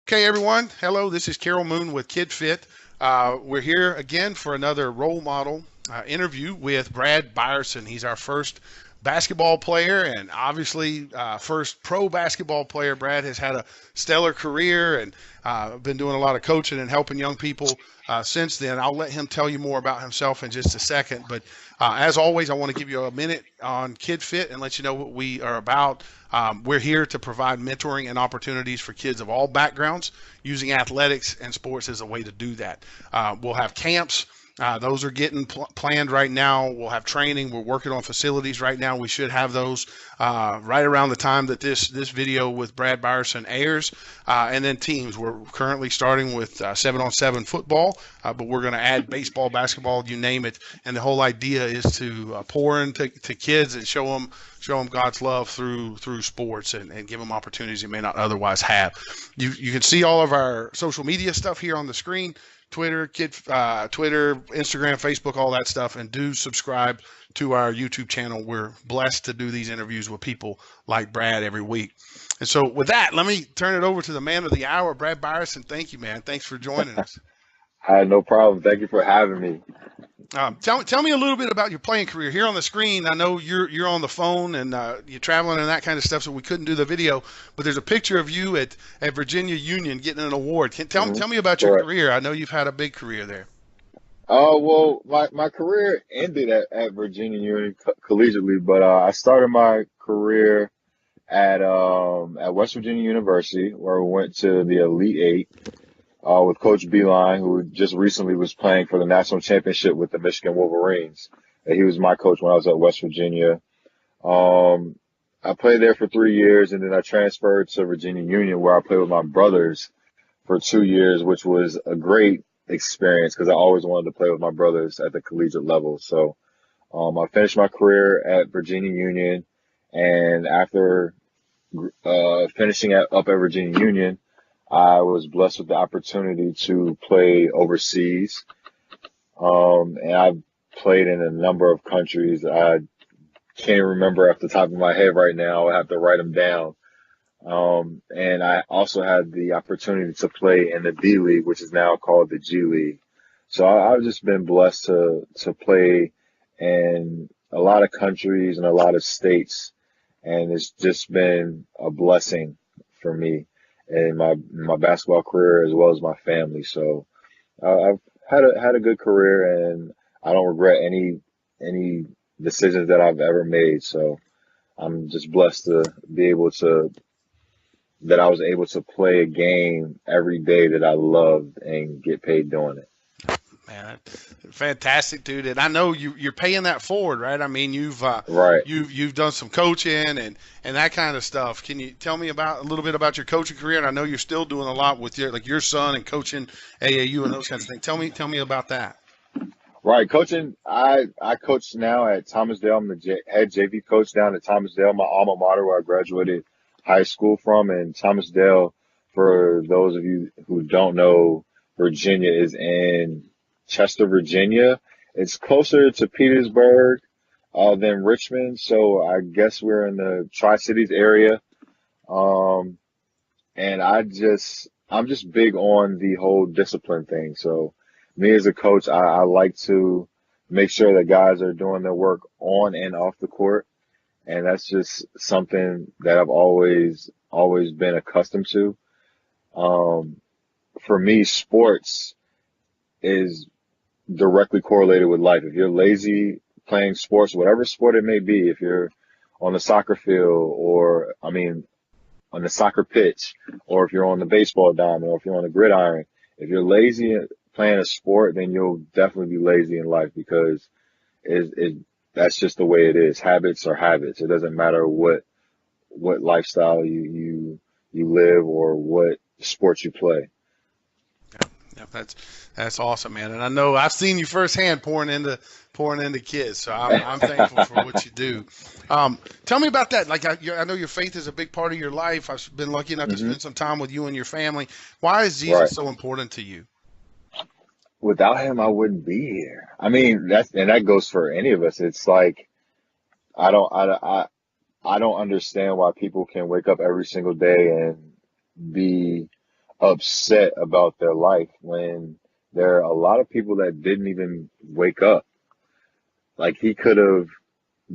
Okay, everyone. Hello, this is Carroll Moon with KidFit. We're here again for another role model interview with Brad Byerson. He's our first basketball player and obviously first pro basketball player. Brad has had a stellar career and been doing a lot of coaching and helping young people since then. I'll let him tell you more about himself in just a second. But as always, I want to give you a minute on KidFit and let you know what we are about. We're here to provide mentoring and opportunities for kids of all backgrounds using athletics and sports as a way to do that. We'll have camps. Those are getting planned right now. We'll have training. We're working on facilities right now. We should have those right around the time that this video with Brad Byerson airs. And then teams. We're currently starting with 7-on-7 football, but we're going to add baseball, basketball, you name it. And the whole idea is to pour into kids and show them God's love through sports and give them opportunities they may not otherwise have. You can see all of our social media stuff here on the screen. Twitter, Instagram, Facebook, all that stuff, and do subscribe to our YouTube channel. We're blessed to do these interviews with people like Brad every week. And so with that, let me turn it over to the man of the hour, Brad Byerson. Thank you, man. Thanks for joining us. No problem. Thank you for having me. Tell me a little bit about your playing career. Here on the screen, I know you're on the phone and you're traveling and that kind of stuff, so we couldn't do the video. But there's a picture of you at Virginia Union getting an award. Tell me about your career. I know you've had a big career there. Well, my career ended at Virginia Union collegiately, but I started my career at West Virginia University, where we went to the Elite Eight. With Coach Beeline, who just recently was playing for the national championship with the Michigan Wolverines. He was my coach when I was at West Virginia. I played there for 3 years, and then I transferred to Virginia Union, where I played with my brothers for 2 years, which was a great experience because I always wanted to play with my brothers at the collegiate level. So I finished my career at Virginia Union, and after finishing up at Virginia Union, I was blessed with the opportunity to play overseas. And I played in a number of countries. I can't remember off the top of my head right now. I have to write them down. And I also had the opportunity to play in the D League, which is now called the G League. So I've just been blessed to play in a lot of countries and a lot of states. And it's just been a blessing for me in my basketball career as well as my family. So I've had a good career, and I don't regret any decisions that I've ever made. So I'm just blessed to be able to that I was able to play a game every day that I loved and get paid doing it. Man, fantastic, dude. And I know you're paying that forward, right? I mean, you've done some coaching and that kind of stuff. Can you tell me a little bit about your coaching career? And I know you're still doing a lot with your son and coaching AAU and those kinds of things. Tell me about that. Right, coaching. I coach now at Thomasdale. I'm the head JV coach down at Thomasdale, my alma mater, where I graduated high school from. And Thomasdale, for those of you who don't know, Virginia is in Chester, Virginia. It's closer to Petersburg than Richmond, so I guess we're in the Tri-Cities area. And I'm just big on the whole discipline thing. So me as a coach, I like to make sure that guys are doing their work on and off the court, and that's just something that I've always been accustomed to. For me, sports is directly correlated with life. If you're lazy playing sports, whatever sport it may be, if you're on the soccer field on the soccer pitch, or if you're on the baseball diamond, or if you're on the gridiron, if you're lazy playing a sport, then you'll definitely be lazy in life because that's just the way it is. Habits are habits. It doesn't matter what lifestyle you live or what sport you play. Yeah, that's awesome, man. And I know I've seen you firsthand pouring into kids, so I'm thankful for what you do. Tell me about that. Like I know your faith is a big part of your life. I've been lucky enough to spend some time with you and your family. Why is Jesus so important to you? Without him, I wouldn't be here. I mean, that goes for any of us. It's like I don't understand why people can wake up every single day and be upset about their life when there are a lot of people that didn't even wake up. Like he could have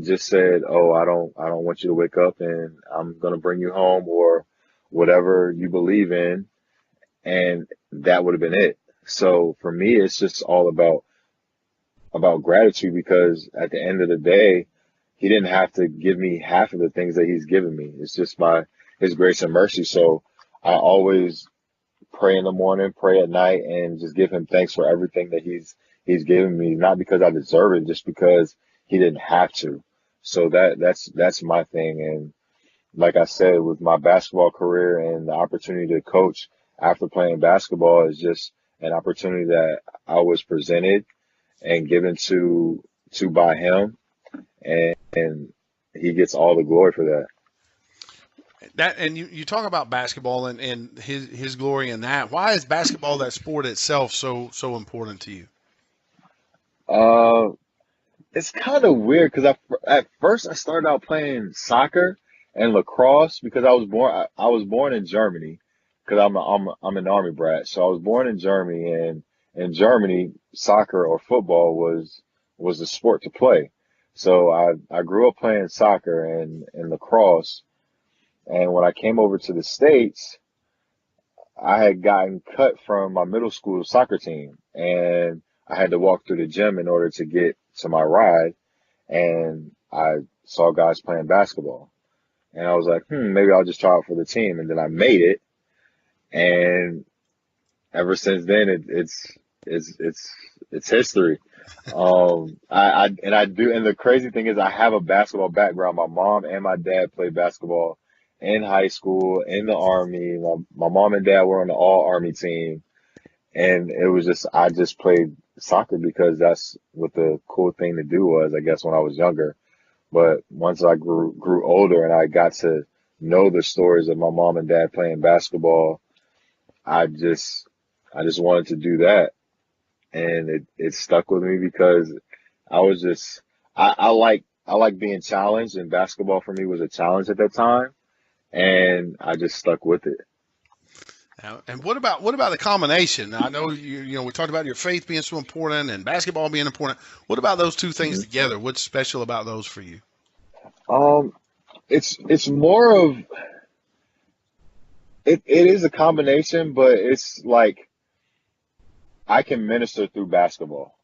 just said, "Oh, I don't want you to wake up, and I'm gonna bring you home," or whatever you believe in, and that would have been it. So for me, it's just all about gratitude because at the end of the day, he didn't have to give me half of the things that he's given me. It's just by his grace and mercy. So I always pray in the morning, pray at night, and just give him thanks for everything that he's given me, not because I deserve it, just because he didn't have to. So that's my thing. And like I said, with my basketball career and the opportunity to coach after playing basketball is just an opportunity that I was presented and given to by him, and he gets all the glory for that. That and you talk about basketball and his glory in that. Why is basketball, that sport itself, so important to you? Uh, it's kind of weird because at first I started out playing soccer and lacrosse because I was born in Germany because I'm an army brat. So I was born in Germany, and in Germany, soccer or football was the sport to play. So I grew up playing soccer and lacrosse. And when I came over to the States, I had gotten cut from my middle school soccer team, and I had to walk through the gym in order to get to my ride. And I saw guys playing basketball, and I was like, maybe I'll just try out for the team. And then I made it, and ever since then, it's history. I do, and the crazy thing is, I have a basketball background. My mom and my dad played basketball in high school, in the army. My mom and dad were on the all army team, and it was just I just played soccer because that's what the cool thing to do was, I guess, when I was younger. But once I grew older and I got to know the stories of my mom and dad playing basketball, I just I just wanted to do that, and it stuck with me because I was just I like being challenged, and basketball for me was a challenge at that time, and I just stuck with it. Now, and what about the combination? Now, I know we talked about your faith being so important and basketball being important. What about those two things hmm together? What's special about those for you? Um, it's more of it is a combination, but it's like I can minister through basketball.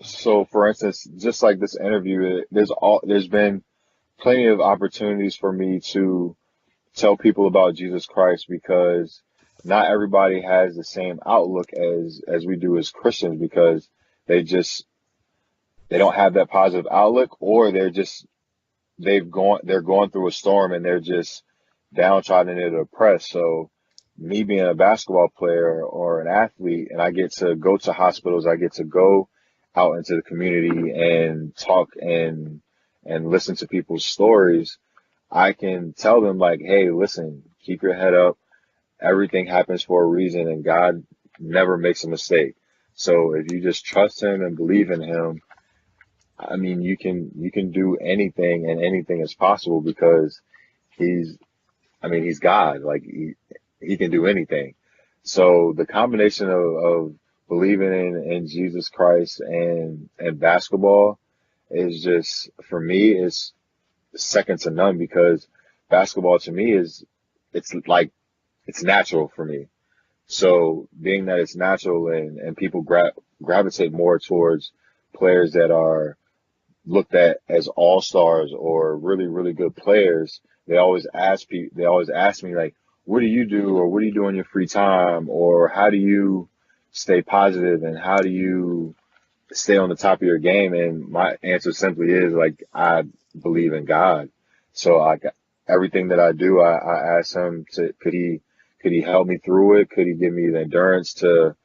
So, for instance, just like this interview, there's been plenty of opportunities for me to tell people about Jesus Christ because not everybody has the same outlook as we do as Christians because they just they don't have that positive outlook, or they're going through a storm and they're just downtrodden and depressed. So me being a basketball player or an athlete, and I get to go to hospitals, I get to go out into the community and talk and listen to people's stories. I can tell them like, hey, listen, keep your head up. Everything happens for a reason, and God never makes a mistake. So if you just trust Him and believe in Him, I mean, you can do anything, and anything is possible because He's I mean, He's God. Like he can do anything. So the combination of believing in Jesus Christ and basketball is just for me is second to none because basketball to me is it's like it's natural for me. So being that it's natural and people gravitate more towards players that are looked at as all stars or really really good players, they always ask me like, what do you do, or what do you do in your free time, or how do you stay positive and how do you stay on the top of your game? And my answer simply is like, I believe in God. So everything that I do, I ask Him to could he help me through it? Could He give me the endurance to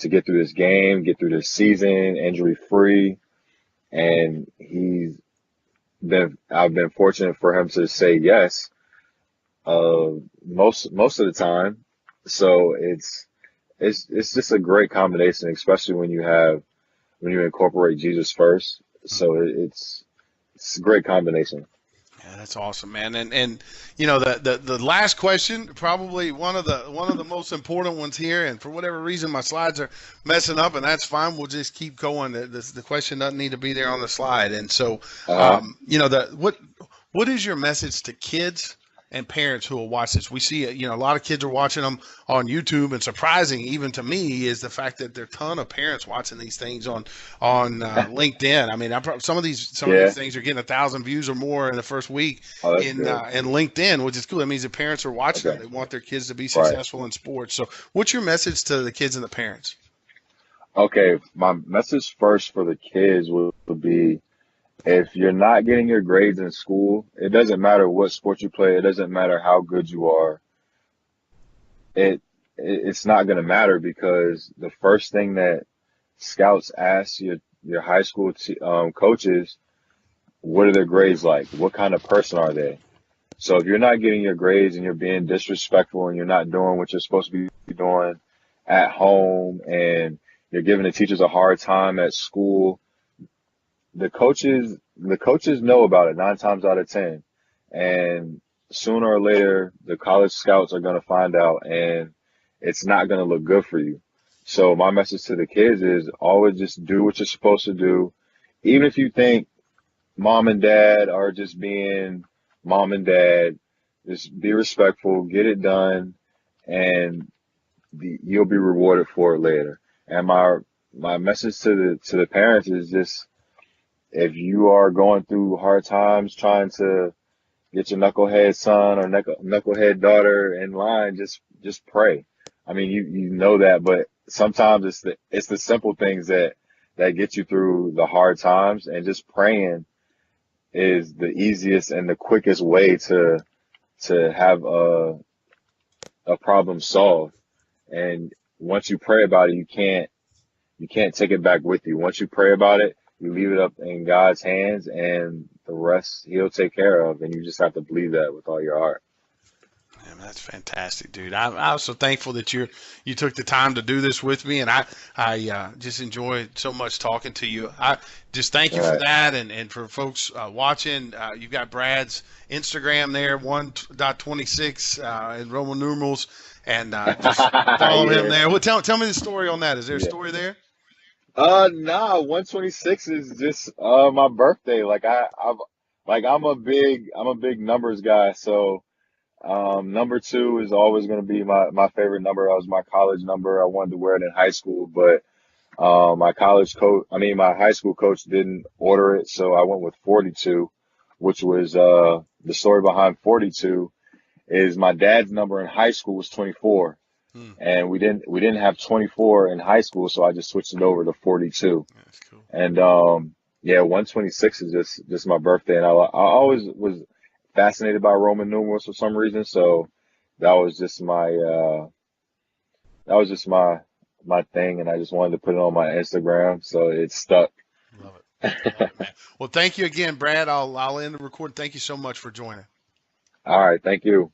get through this game, get through this season, injury free? And I've been fortunate for Him to say yes, most of the time. So it's just a great combination, especially when you incorporate Jesus first. So it's a great combination. Yeah, that's awesome, man. And you know the last question, probably one of the most important ones here. And for whatever reason, my slides are messing up, and that's fine. We'll just keep going. The question doesn't need to be there on the slide. And so, Uh-huh. you know, what is your message to kids and parents who will watch this? We see, you know, a lot of kids are watching them on YouTube, and surprising even to me is the fact that there are a ton of parents watching these things on LinkedIn. I mean, some of these Yeah. things are getting 1,000 views or more in the first week Oh, that's good. in LinkedIn, which is cool. That means the parents are watching them. Okay. They want their kids to be Right. successful in sports. So, what's your message to the kids and the parents? Okay. My message first for the kids would be, if you're not getting your grades in school, it doesn't matter what sport you play. It doesn't matter how good you are. It it's not going to matter, because the first thing that scouts ask your high school coaches, what are their grades like? What kind of person are they? So if you're not getting your grades and you're being disrespectful and you're not doing what you're supposed to be doing at home, and you're giving the teachers a hard time at school, the coaches know about it 9 times out of 10, and sooner or later the college scouts are going to find out, and it's not going to look good for you. So my message to the kids is, always just do what you're supposed to do, even if you think mom and dad are just being mom and dad. Just be respectful, get it done, and you'll be rewarded for it later. And my message to the parents is just, if you are going through hard times trying to get your knucklehead son or knucklehead daughter in line, just pray. I mean, you know that, but sometimes it's the simple things that get you through the hard times, and just praying is the easiest and the quickest way to have a problem solved. And once you pray about it, you can't take it back with you. Once you pray about it, you leave it up in God's hands, and the rest He'll take care of. And you just have to believe that with all your heart. Man, that's fantastic, dude. I'm so thankful that you took the time to do this with me, and I just enjoyed so much talking to you. I just thank All you for right. that, and for folks watching. You've got Brad's Instagram there, 1.26 in Roman numerals, and just follow him Yeah. there. Well, tell me the story on that. Is there a Yeah. story there? Nah, 126 is just my birthday. I'm a big numbers guy, so number two is always going to be my favorite number. That was my college number. I wanted to wear it in high school, but my high school coach didn't order it, so I went with 42, which was the story behind 42 is my dad's number in high school was 24, Hmm, and we didn't have 24 in high school, so I just switched it over to 42. that's cool. And yeah, 126 is just my birthday, and I always was fascinated by Roman numerals for some reason. So that was just my thing, and I just wanted to put it on my Instagram, so it stuck. Love it. Love it, man. Well, thank you again, Brad. I'll end the recording. Thank you so much for joining. All right, thank you.